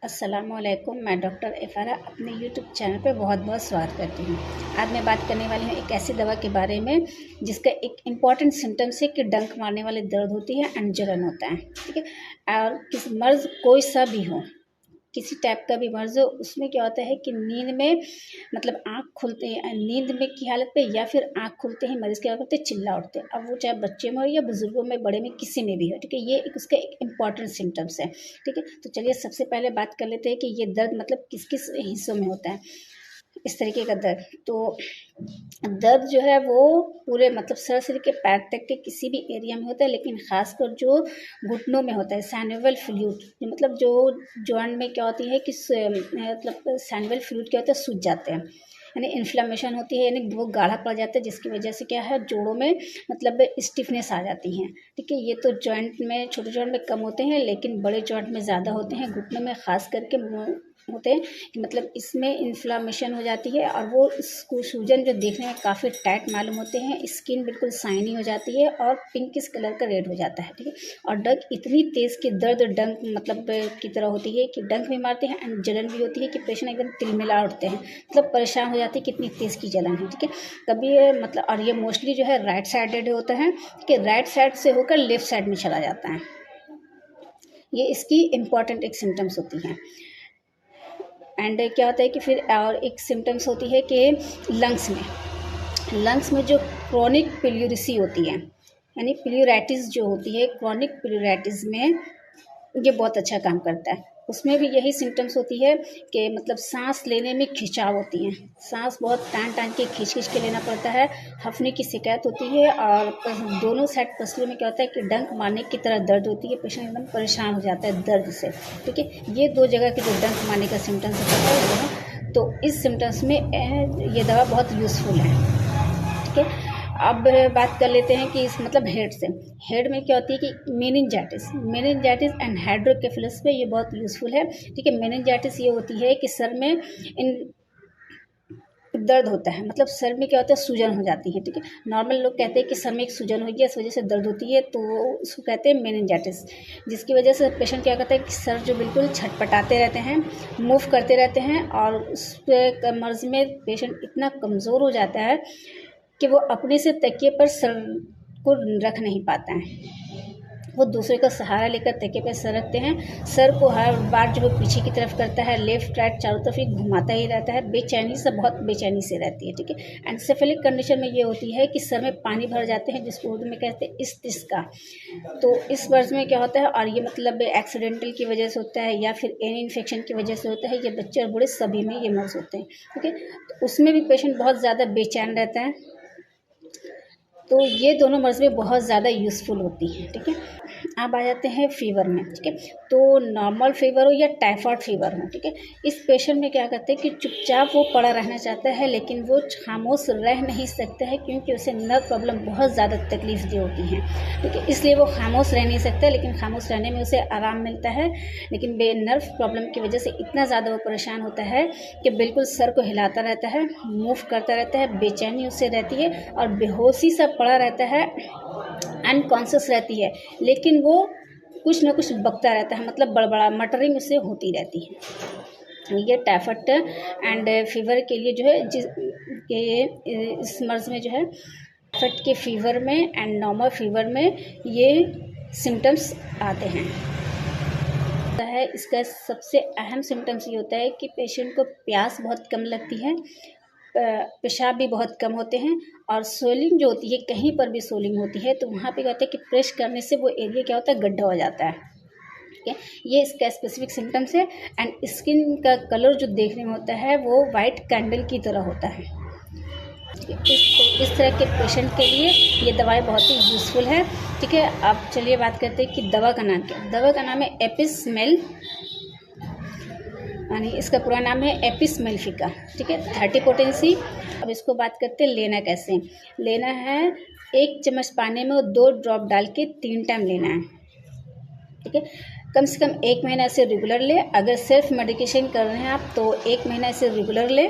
अस्सलामुअलैकुम। मैं डॉक्टर इफ़ारा अपने यूट्यूब चैनल पे बहुत बहुत स्वागत करती हूँ। आज मैं बात करने वाली हूँ एक ऐसी दवा के बारे में जिसका एक इम्पॉर्टेंट सिम्टम्स है कि डंक मारने वाले दर्द होती है एंड जलन होता है, ठीक है। और किस मर्ज़ कोई सा भी हो, किसी टाइप का भी मर्ज़ हो, उसमें क्या होता है कि नींद में मतलब आँख खुलते हैं, नींद में की हालत पे या फिर आँख खुलते ही मरीज़ क्या करते हैं, चिल्ला उठते हैं। अब वो चाहे बच्चे में हो या बुज़ुर्गों में, बड़े में, किसी में भी हो, ठीक है। ये एक उसका एक इम्पॉर्टेंट सिम्टम्स है, ठीक है। तो चलिए सबसे पहले बात कर लेते हैं कि ये दर्द मतलब किस किस हिस्सों में होता है, इस तरीके का दर्द। तो दर्द जो है वो पूरे मतलब सर से लेकर पैर तक के किसी भी एरिया में होता है, लेकिन खासकर जो घुटनों में होता है, सैनिवल फ्लूइड, मतलब जो जॉइंट में क्या होती है कि मतलब सैनिवल फ्लूइड क्या होता है, सूज जाते हैं, यानी इन्फ्लेमेशन होती है, यानी वो गाढ़ा पड़ जाता है, जिसकी वजह से क्या है, जोड़ों में मतलब स्टिफनेस आ जाती है, ठीक है। ये तो जॉइंट में, छोटे जॉइंट में कम होते हैं, लेकिन बड़े जॉइंट में ज़्यादा होते हैं, घुटनों में खास करके होते हैं कि मतलब इसमें इन्फ्लामेशन हो जाती है और वो इसको सूजन जो देखने में काफ़ी टाइट मालूम होते हैं, स्किन बिल्कुल शाइनी हो जाती है और पिंकिश कलर का रेड हो जाता है, ठीक है। और डंक इतनी तेज़ कि दर्द डंक मतलब की तरह होती है कि डंक भी मारते हैं एंड जलन भी होती है कि पेशेंट एकदम तिलमिला उठते हैं, मतलब परेशान हो जाते हैं कितनी तेज़ की जलन है, ठीक है। कभी मतलब और ये मोस्टली जो है राइट साइडेड होता है कि राइट साइड से होकर लेफ्ट साइड में चला जाता है। ये इसकी इम्पॉर्टेंट एक सिम्टम्स होती हैं। एंड क्या होता है कि फिर और एक सिम्टम्स होती है कि लंग्स में जो क्रॉनिक प्लूरिसी होती है, यानी प्लूराइटिस जो होती है, क्रॉनिक प्लूराइटिस में ये बहुत अच्छा काम करता है। उसमें भी यही सिम्टम्स होती है कि मतलब सांस लेने में खिंचाव होती है, सांस बहुत टान के खींच के लेना पड़ता है, हफने की शिकायत होती है और दोनों साइड पसलियों में क्या होता है कि डंक मारने की तरह दर्द होती है, पेशेंट एकदम परेशान हो जाता है दर्द से, ठीक है। ये दो जगह के जो डंक मारने का सिम्टम्स होता है, तो इस सिम्टम्स में ये दवा बहुत यूज़फुल है, ठीक है। अब बात कर लेते हैं कि इस मतलब हेड में क्या होती है कि मेनिंजाइटिस एंड हाइड्रोकेफेलस में ये बहुत यूज़फुल है, ठीक है। मेनिंजाइटिस ये होती है कि सर में दर्द होता है, मतलब सर में क्या होता है, सूजन हो जाती है, ठीक है। नॉर्मल लोग कहते हैं कि सर में एक सूजन हो गया, इस वजह से दर्द होती है, तो उसको कहते हैं मेनिंजाइटिस, जिसकी वजह से पेशेंट क्या करता है कि सर जो बिल्कुल छटपटाते रहते हैं, मूव करते रहते हैं और उस मर्ज़ में पेशेंट इतना कमज़ोर हो जाता है कि वो अपने से तकिए पर सर को रख नहीं पाता है, वो दूसरे का सहारा लेकर तकिए पर सर रखते हैं, सर को हर बार जो है पीछे की तरफ करता है, लेफ्ट राइट चारों तरफ ही घुमाता ही रहता है, बहुत बेचैनी से रहती है, ठीक है। एंसेफेलिक कंडीशन में ये होती है कि सर में पानी भर जाते हैं, जिसको उर्दू में कहते हैं इस्तिस्का। तो इस वर्ज में क्या होता है, और ये मतलब एक्सीडेंटल की वजह से होता है या फिर एनी इन्फेक्शन की वजह से होता है, ये बच्चे और बूढ़े सभी में ये मर्ज होते हैं, ठीक है। तो उसमें भी पेशेंट बहुत ज़्यादा बेचैन रहता है, तो ये दोनों मर्ज़ में बहुत ज़्यादा यूज़फुल होती हैं, ठीक है। अब आ जाते हैं फ़ीवर में, ठीक है। तो नॉर्मल फ़ीवर हो या टाइफाइड फ़ीवर हो, ठीक है, इस पेशेंट में क्या करते हैं कि चुपचाप वो पड़ा रहना चाहता है, लेकिन वो खामोश रह नहीं सकता है, क्योंकि उसे नर्व प्रॉब्लम बहुत ज़्यादा तकलीफ दी होती है, ठीक है। इसलिए वो खामोश रह नहीं सकता, लेकिन खामोश रहने में उसे आराम मिलता है, लेकिन नर्व प्रॉब्लम की वजह से इतना ज़्यादा वो परेशान होता है कि बिल्कुल सर को हिलाता रहता है, मूव करता रहता है, बेचैनी उससे रहती है और बेहोशी सा पड़ा रहता है, अनकॉन्शियस रहती है, लेकिन वो कुछ ना कुछ बकता रहता है, मतलब बड़बड़ा मटरिंग उससे होती रहती है। ये टाइफाइड एंड फीवर के लिए जो है इस मर्ज़ में जो है टाइफाइड के फीवर में एंड नॉर्मल फीवर में ये सिम्टम्स आते हैं। इसका सबसे अहम सिम्टम्स ये होता है कि पेशेंट को प्यास बहुत कम लगती है, पेशाब भी बहुत कम होते हैं और सोलिंग जो होती है, कहीं पर भी सोलिंग होती है तो वहाँ पे कहते हैं कि प्रेस करने से वो एरिया क्या होता है, गड्ढा हो जाता है, ठीक है। ये इसका स्पेसिफिक सिम्टम्स है। एंड स्किन का कलर जो देखने में होता है वो वाइट कैंडल की तरह होता है, ठीक है। इस तरह के पेशेंट के लिए ये दवाई बहुत ही यूज़फुल है, ठीक है। अब चलिए बात करते हैं कि दवा का नाम क्या है। दवा का नाम है एपिसमेल, यानी इसका पूरा नाम है एपिसमेल्फिका, ठीक है, 30 पोटेंसी। अब इसको बात करते हैं लेना कैसे। लेना है 1 चम्मच पानी में 2 ड्रॉप डाल के 3 टाइम लेना है, ठीक है। कम से कम 1 महीना से रेगुलर ले, अगर सेल्फ मेडिकेशन कर रहे हैं आप तो 1 महीना से रेगुलर ले।